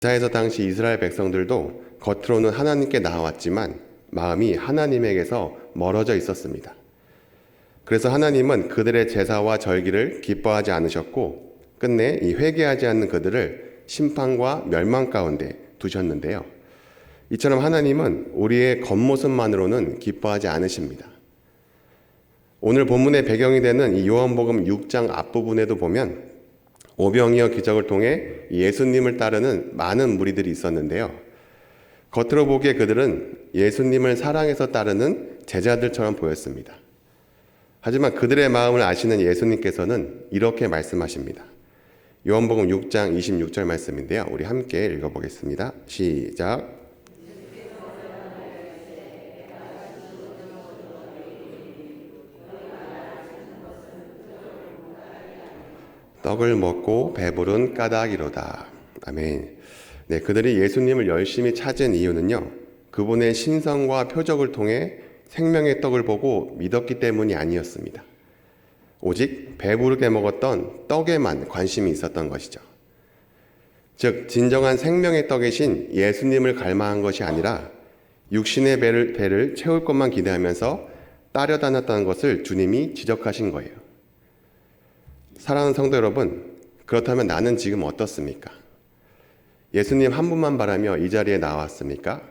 기사에서 당시 이스라엘 백성들도 겉으로는 하나님께 나아왔지만 마음이 하나님에게서 멀어져 있었습니다. 그래서 하나님은 그들의 제사와 절기를 기뻐하지 않으셨고 끝내 이 회개하지 않는 그들을 심판과 멸망 가운데 두셨는데요. 이처럼 하나님은 우리의 겉모습만으로는 기뻐하지 않으십니다. 오늘 본문의 배경이 되는 이 요한복음 6장 앞부분에도 보면 오병이어 기적을 통해 예수님을 따르는 많은 무리들이 있었는데요. 겉으로 보기에 그들은 예수님을 사랑해서 따르는 제자들처럼 보였습니다. 하지만 그들의 마음을 아시는 예수님께서는 이렇게 말씀하십니다. 요한복음 6장 26절 말씀인데요. 우리 함께 읽어보겠습니다. 시작. 떡을 먹고 배부른 까닭이로다. 아멘. 네, 그들이 예수님을 열심히 찾은 이유는요, 그분의 신성과 표적을 통해 생명의 떡을 보고 믿었기 때문이 아니었습니다. 오직 배부르게 먹었던 떡에만 관심이 있었던 것이죠. 즉, 진정한 생명의 떡이신 예수님을 갈망한 것이 아니라 육신의 배를 채울 것만 기대하면서 따려다녔다는 것을 주님이 지적하신 거예요. 사랑하는 성도 여러분, 그렇다면 나는 지금 어떻습니까? 예수님 한 분만 바라며 이 자리에 나왔습니까?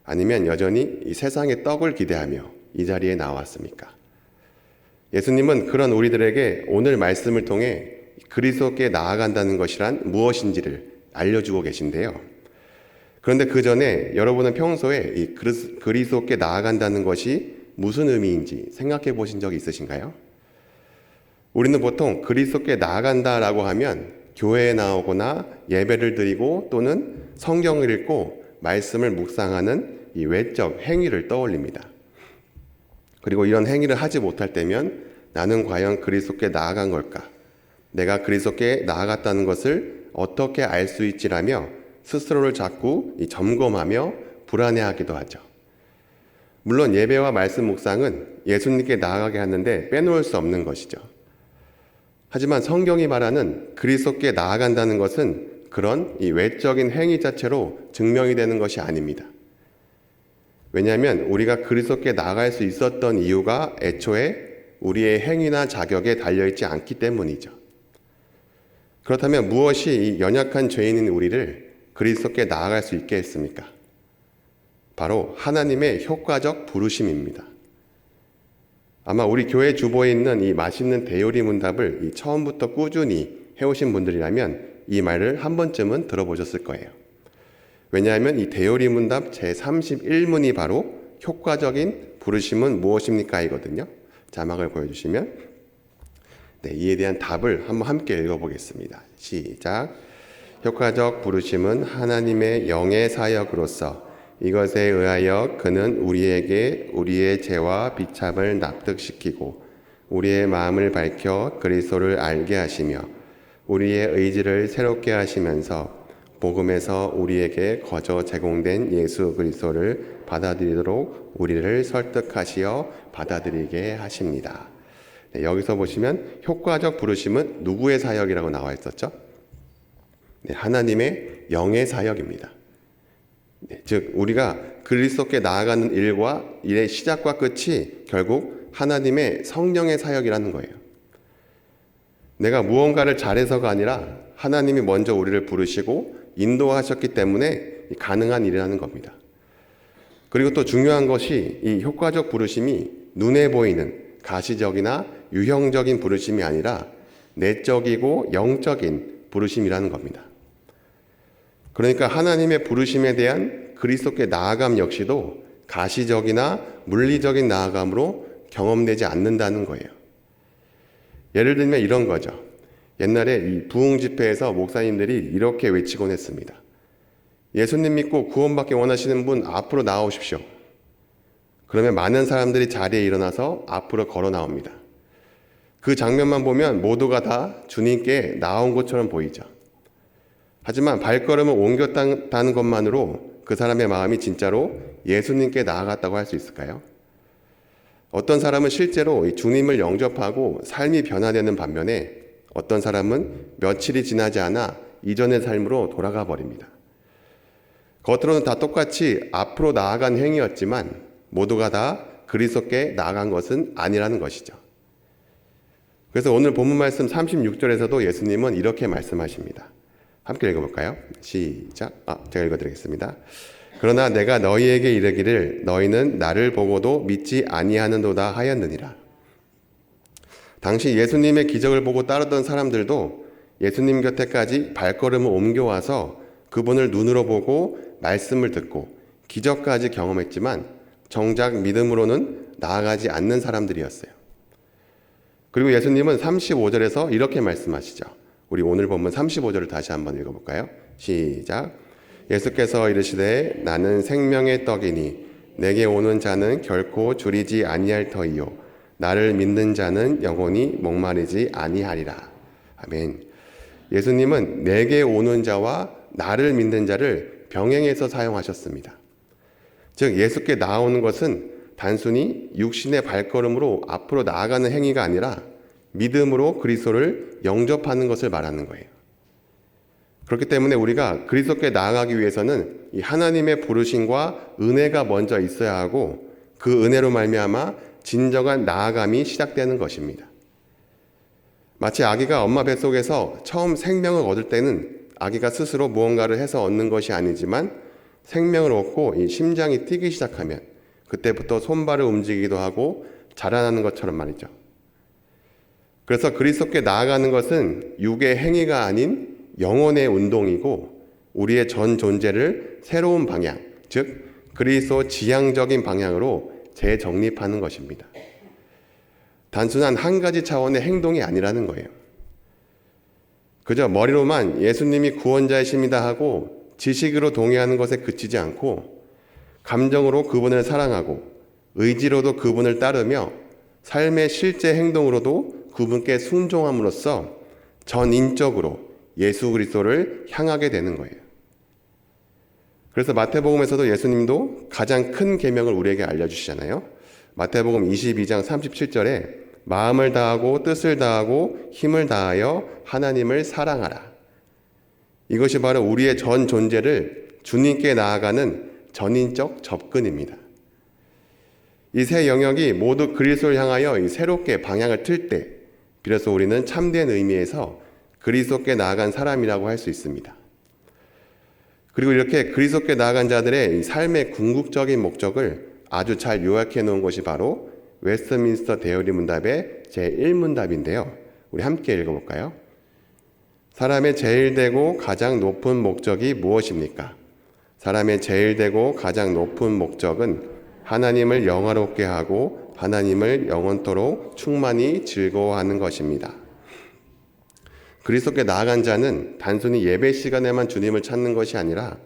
아니면 여전히 이 세상의 떡을 기대하며 이 자리에 나왔습니까? 예수님은 그런 우리들에게 오늘 말씀을 통해 그리스도께 나아간다는 것이란 무엇인지를 알려주고 계신데요. 그런데 그 전에 여러분은 평소에 이 그리스도께 나아간다는 것이 무슨 의미인지 생각해 보신 적이 있으신가요? 우리는 보통 그리스도께 나아간다라고 하면 교회에 나오거나 예배를 드리고 또는 성경을 읽고 말씀을 묵상하는 이 외적 행위를 떠올립니다. 그리고 이런 행위를 하지 못할 때면 나는 과연 그리스도께 나아간 걸까? 내가 그리스도께 나아갔다는 것을 어떻게 알 수 있지라며 스스로를 자꾸 점검하며 불안해하기도 하죠. 물론 예배와 말씀 묵상은 예수님께 나아가게 하는데 빼놓을 수 없는 것이죠. 하지만 성경이 말하는 그리스도께 나아간다는 것은 그런 이 외적인 행위 자체로 증명이 되는 것이 아닙니다. 왜냐하면 우리가 그리스도께 나아갈 수 있었던 이유가 애초에 우리의 행위나 자격에 달려있지 않기 때문이죠. 그렇다면 무엇이 이 연약한 죄인인 우리를 그리스도께 나아갈 수 있게 했습니까? 바로 하나님의 효과적 부르심입니다. 아마 우리 교회 주보에 있는 이 맛있는 대요리 문답을 처음부터 꾸준히 해오신 분들이라면 이 말을 한 번쯤은 들어보셨을 거예요. 왜냐하면 이 대요리 문답 제31문이 바로 효과적인 부르심은 무엇입니까? 이거든요. 자막을 보여주시면 네, 이에 대한 답을 한번 함께 읽어보겠습니다. 시작. 효과적 부르심은 하나님의 영의 사역으로서 이것에 의하여 그는 우리에게 우리의 죄와 비참을 납득시키고 우리의 마음을 밝혀 그리스도를 알게 하시며 우리의 의지를 새롭게 하시면서 복음에서 우리에게 거저 제공된 예수 그리스도를 받아들이도록 우리를 설득하시어 받아들이게 하십니다. 네, 여기서 보시면 효과적 부르심은 누구의 사역이라고 나와 있었죠? 네, 하나님의 영의 사역입니다. 네, 즉 우리가 그리스도께 나아가는 일과 일의 시작과 끝이 결국 하나님의 성령의 사역이라는 거예요. 내가 무언가를 잘해서가 아니라 하나님이 먼저 우리를 부르시고 인도하셨기 때문에 가능한 일이라는 겁니다. 그리고 또 중요한 것이 이 효과적 부르심이 눈에 보이는 가시적이나 유형적인 부르심이 아니라 내적이고 영적인 부르심이라는 겁니다. 그러니까 하나님의 부르심에 대한 그리스도께 나아감 역시도 가시적이나 물리적인 나아감으로 경험되지 않는다는 거예요. 예를 들면 이런 거죠. 옛날에 이 부흥 집회에서 목사님들이 이렇게 외치곤 했습니다. 예수님 믿고 구원받기 원하시는 분 앞으로 나오십시오. 그러면 많은 사람들이 자리에 일어나서 앞으로 걸어 나옵니다. 그 장면만 보면 모두가 다 주님께 나온 것처럼 보이죠. 하지만 발걸음을 옮겼다는 것만으로 그 사람의 마음이 진짜로 예수님께 나아갔다고 할 수 있을까요? 어떤 사람은 실제로 주님을 영접하고 삶이 변화되는 반면에 어떤 사람은 며칠이 지나지 않아 이전의 삶으로 돌아가 버립니다. 겉으로는 다 똑같이 앞으로 나아간 행위였지만 모두가 다 그리스도께 나아간 것은 아니라는 것이죠. 그래서 오늘 본문 말씀 36절에서도 예수님은 이렇게 말씀하십니다. 함께 읽어볼까요? 시작. 제가 읽어드리겠습니다. 그러나 내가 너희에게 이르기를 너희는 나를 보고도 믿지 아니하는도다 하였느니라. 당시 예수님의 기적을 보고 따르던 사람들도 예수님 곁에까지 발걸음을 옮겨와서 그분을 눈으로 보고 말씀을 듣고 기적까지 경험했지만 정작 믿음으로는 나아가지 않는 사람들이었어요. 그리고 예수님은 35절에서 이렇게 말씀하시죠. 우리 오늘 본문 35절을 다시 한번 읽어볼까요? 시작. 예수께서 이르시되 나는 생명의 떡이니 내게 오는 자는 결코 줄이지 아니할 터이요 나를 믿는 자는 영원히 목마르지 아니하리라. 아멘. 예수님은 내게 오는 자와 나를 믿는 자를 병행해서 사용하셨습니다. 즉 예수께 나오는 것은 단순히 육신의 발걸음으로 앞으로 나아가는 행위가 아니라 믿음으로 그리스도를 영접하는 것을 말하는 거예요. 그렇기 때문에 우리가 그리스도께 나아가기 위해서는 이 하나님의 부르심과 은혜가 먼저 있어야 하고 그 은혜로 말미암아 진정한 나아감이 시작되는 것입니다. 마치 아기가 엄마 뱃속에서 처음 생명을 얻을 때는 아기가 스스로 무언가를 해서 얻는 것이 아니지만 생명을 얻고 이 심장이 뛰기 시작하면 그때부터 손발을 움직이기도 하고 자라나는 것처럼 말이죠. 그래서 그리스도께 나아가는 것은 육의 행위가 아닌 영혼의 운동이고 우리의 전 존재를 새로운 방향, 즉 그리스도 지향적인 방향으로 재정립하는 것입니다. 단순한 한 가지 차원의 행동이 아니라는 거예요. 그저 머리로만 예수님이 구원자이십니다 하고 지식으로 동의하는 것에 그치지 않고 감정으로 그분을 사랑하고 의지로도 그분을 따르며 삶의 실제 행동으로도 그분께 순종함으로써 전인적으로 예수 그리스도를 향하게 되는 거예요. 그래서 마태복음에서도 예수님도 가장 큰 계명을 우리에게 알려주시잖아요. 마태복음 22장 37절에 마음을 다하고 뜻을 다하고 힘을 다하여 하나님을 사랑하라. 이것이 바로 우리의 전 존재를 주님께 나아가는 전인적 접근입니다. 이 세 영역이 모두 그리스도를 향하여 새롭게 방향을 틀 때 비로소 우리는 참된 의미에서 그리스도께 나아간 사람이라고 할 수 있습니다. 그리고 이렇게 그리스도께 나아간 자들의 삶의 궁극적인 목적을 아주 잘 요약해 놓은 것이 바로 웨스트민스터 대여리 문답의 제1문답인데요. 우리 함께 읽어볼까요? 사람의 제일 되고 가장 높은 목적이 무엇입니까? 사람의 제일 되고 가장 높은 목적은 하나님을 영화롭게 하고 하나님을 영원토록 충만히 즐거워하는 것입니다. 그리스도께 나아간 자는 단순히 예배 시간에만 주님을 찾는 것이 아니라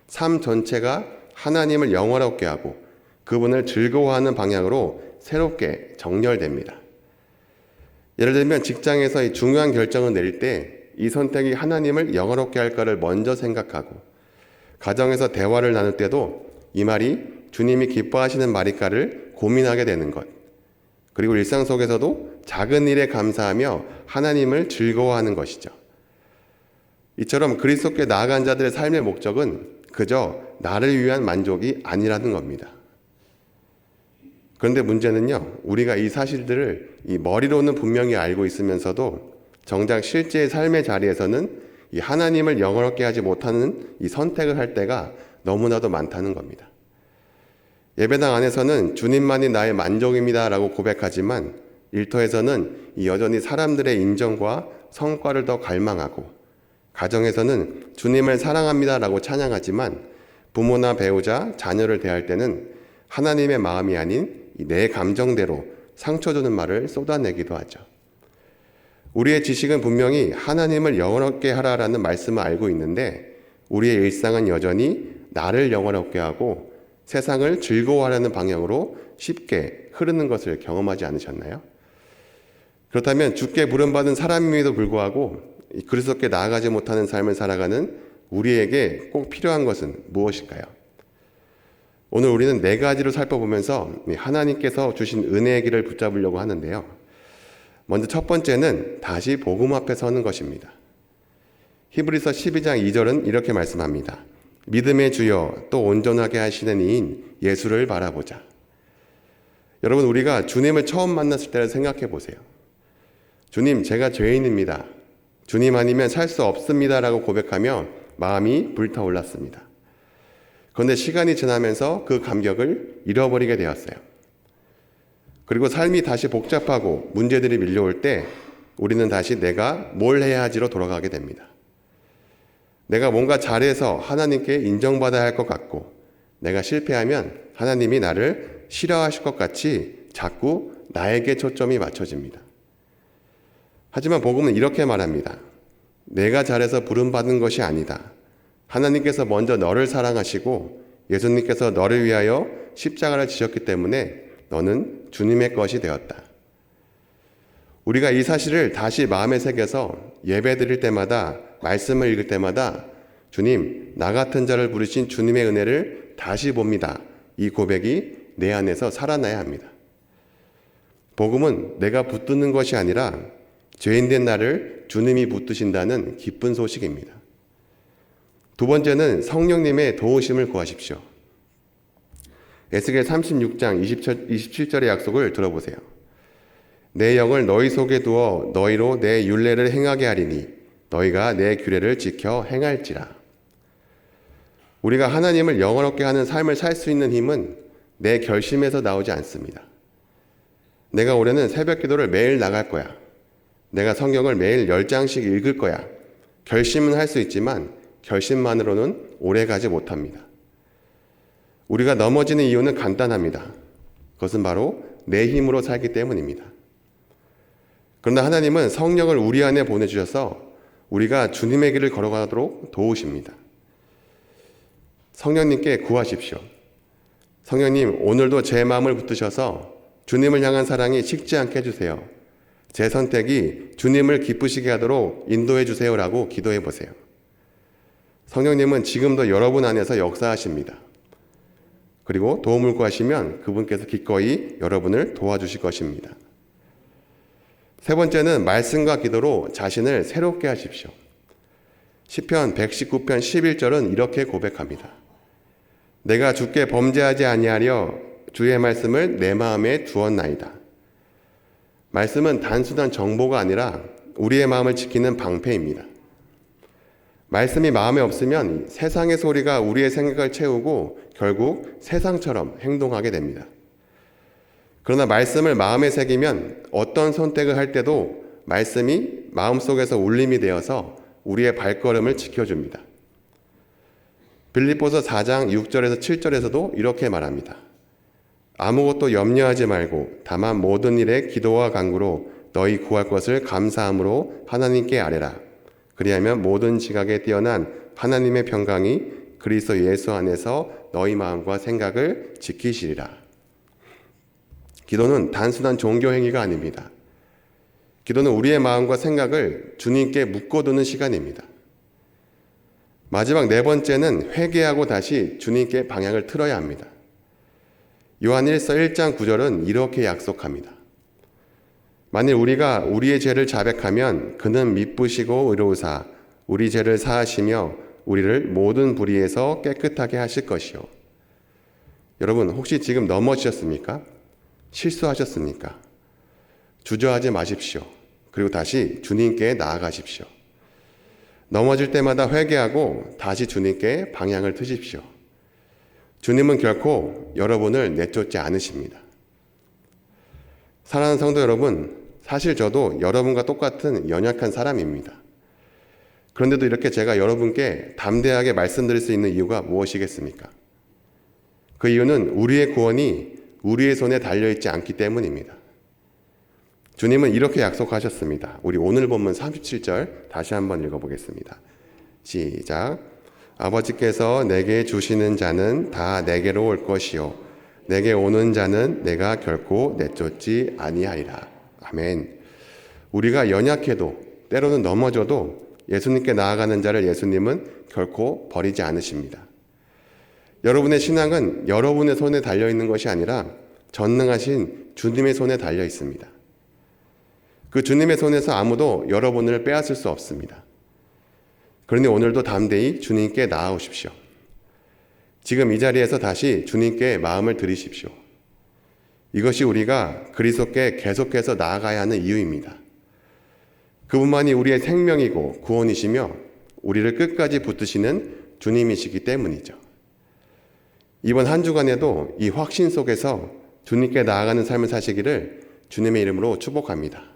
삶 전체가 하나님을 영화롭게 하고 그분을 즐거워하는 방향으로 새롭게 정렬됩니다. 예를 들면 직장에서 이 중요한 결정을 내릴 때 이 선택이 하나님을 영화롭게 할까를 먼저 생각하고 가정에서 대화를 나눌 때도 이 말이 주님이 기뻐하시는 말일까를 고민하게 되는 것. 그리고 일상 속에서도 작은 일에 감사하며 하나님을 즐거워하는 것이죠. 이처럼 그리스도께 나아간 자들의 삶의 목적은 그저 나를 위한 만족이 아니라는 겁니다. 그런데 문제는요, 우리가 이 사실들을 이 머리로는 분명히 알고 있으면서도 정작 실제의 삶의 자리에서는 이 하나님을 영화롭게 하지 못하는 이 선택을 할 때가 너무나도 많다는 겁니다. 예배당 안에서는 주님만이 나의 만족입니다 라고 고백하지만 일터에서는 여전히 사람들의 인정과 성과를 더 갈망하고 가정에서는 주님을 사랑합니다 라고 찬양하지만 부모나 배우자, 자녀를 대할 때는 하나님의 마음이 아닌 내 감정대로 상처 주는 말을 쏟아내기도 하죠. 우리의 지식은 분명히 하나님을 영원롭게 하라라는 말씀을 알고 있는데 우리의 일상은 여전히 나를 영원롭게 하고 세상을 즐거워하려는 방향으로 쉽게 흐르는 것을 경험하지 않으셨나요? 그렇다면 주께 부름받은 사람임에도 불구하고 그리스도께 나아가지 못하는 삶을 살아가는 우리에게 꼭 필요한 것은 무엇일까요? 오늘 우리는 네 가지로 살펴보면서 하나님께서 주신 은혜의 길을 붙잡으려고 하는데요. 먼저 첫 번째는 다시 복음 앞에 서는 것입니다. 히브리서 12장 2절은 이렇게 말씀합니다. 믿음의 주여 또 온전하게 하시는 이인 예수를 바라보자. 여러분, 우리가 주님을 처음 만났을 때를 생각해 보세요. 주님, 제가 죄인입니다. 주님 아니면 살 수 없습니다. 라고 고백하며 마음이 불타올랐습니다. 그런데 시간이 지나면서 그 감격을 잃어버리게 되었어요. 그리고 삶이 다시 복잡하고 문제들이 밀려올 때 우리는 다시 내가 뭘 해야 하지로 돌아가게 됩니다. 내가 뭔가 잘해서 하나님께 인정받아야 할 것 같고, 내가 실패하면 하나님이 나를 싫어하실 것 같이 자꾸 나에게 초점이 맞춰집니다. 하지만 복음은 이렇게 말합니다. 내가 잘해서 부름받은 것이 아니다. 하나님께서 먼저 너를 사랑하시고 예수님께서 너를 위하여 십자가를 지셨기 때문에 너는 주님의 것이 되었다. 우리가 이 사실을 다시 마음에 새겨서 예배 드릴 때마다, 말씀을 읽을 때마다 주님, 나 같은 자를 부르신 주님의 은혜를 다시 봅니다. 이 고백이 내 안에서 살아나야 합니다. 복음은 내가 붙드는 것이 아니라 죄인된 나를 주님이 붙드신다는 기쁜 소식입니다. 두 번째는 성령님의 도우심을 구하십시오. 에스겔 36장 27절의 약속을 들어보세요. 내 영을 너희 속에 두어 너희로 내 율례를 행하게 하리니 너희가 내 규례를 지켜 행할지라. 우리가 하나님을 영원롭게 하는 삶을 살 수 있는 힘은 내 결심에서 나오지 않습니다. 내가 올해는 새벽 기도를 매일 나갈 거야. 내가 성경을 매일 10장씩 읽을 거야. 결심은 할 수 있지만 결심만으로는 오래 가지 못합니다. 우리가 넘어지는 이유는 간단합니다. 그것은 바로 내 힘으로 살기 때문입니다. 그러나 하나님은 성령을 우리 안에 보내주셔서 우리가 주님의 길을 걸어가도록 도우십니다. 성령님께 구하십시오. 성령님, 오늘도 제 마음을 붙드셔서 주님을 향한 사랑이 식지 않게 해주세요. 제 선택이 주님을 기쁘시게 하도록 인도해 주세요라고 기도해 보세요. 성령님은 지금도 여러분 안에서 역사하십니다. 그리고 도움을 구하시면 그분께서 기꺼이 여러분을 도와주실 것입니다. 세 번째는 말씀과 기도로 자신을 새롭게 하십시오. 시편 119편 11절은 이렇게 고백합니다. 내가 주께 범죄하지 아니하려 주의 말씀을 내 마음에 두었나이다. 말씀은 단순한 정보가 아니라 우리의 마음을 지키는 방패입니다. 말씀이 마음에 없으면 세상의 소리가 우리의 생각을 채우고 결국 세상처럼 행동하게 됩니다. 그러나 말씀을 마음에 새기면 어떤 선택을 할 때도 말씀이 마음속에서 울림이 되어서 우리의 발걸음을 지켜줍니다. 빌립보서 4장 6절에서 7절에서도 이렇게 말합니다. 아무것도 염려하지 말고 다만 모든 일에 기도와 간구로 너희 구할 것을 감사함으로 하나님께 아뢰라. 그리하면 모든 지각에 뛰어난 하나님의 평강이 그리스도 예수 안에서 너희 마음과 생각을 지키시리라. 기도는 단순한 종교 행위가 아닙니다. 기도는 우리의 마음과 생각을 주님께 묶어두는 시간입니다. 마지막 네 번째는 회개하고 다시 주님께 방향을 틀어야 합니다. 요한일서 1장 9절은 이렇게 약속합니다. 만일 우리가 우리의 죄를 자백하면 그는 미쁘시고 의로우사 우리 죄를 사하시며 우리를 모든 불의에서 깨끗하게 하실 것이요. 여러분, 혹시 지금 넘어지셨습니까? 실수하셨습니까? 주저하지 마십시오. 그리고 다시 주님께 나아가십시오. 넘어질 때마다 회개하고 다시 주님께 방향을 트십시오. 주님은 결코 여러분을 내쫓지 않으십니다. 사랑하는 성도 여러분, 사실 저도 여러분과 똑같은 연약한 사람입니다. 그런데도 이렇게 제가 여러분께 담대하게 말씀드릴 수 있는 이유가 무엇이겠습니까? 그 이유는 우리의 구원이 우리의 손에 달려있지 않기 때문입니다. 주님은 이렇게 약속하셨습니다. 우리 오늘 본문 37절 다시 한번 읽어보겠습니다. 시작. 아버지께서 내게 주시는 자는 다 내게로 올 것이요 내게 오는 자는 내가 결코 내쫓지 아니하리라. 아멘. 우리가 연약해도 때로는 넘어져도 예수님께 나아가는 자를 예수님은 결코 버리지 않으십니다. 여러분의 신앙은 여러분의 손에 달려있는 것이 아니라 전능하신 주님의 손에 달려 있습니다. 그 주님의 손에서 아무도 여러분을 빼앗을 수 없습니다. 그러니 오늘도 담대히 주님께 나아오십시오. 지금 이 자리에서 다시 주님께 마음을 들이십시오. 이것이 우리가 그리스도께 계속해서 나아가야 하는 이유입니다. 그분만이 우리의 생명이고 구원이시며 우리를 끝까지 붙드시는 주님이시기 때문이죠. 이번 한 주간에도 이 확신 속에서 주님께 나아가는 삶을 사시기를 주님의 이름으로 축복합니다.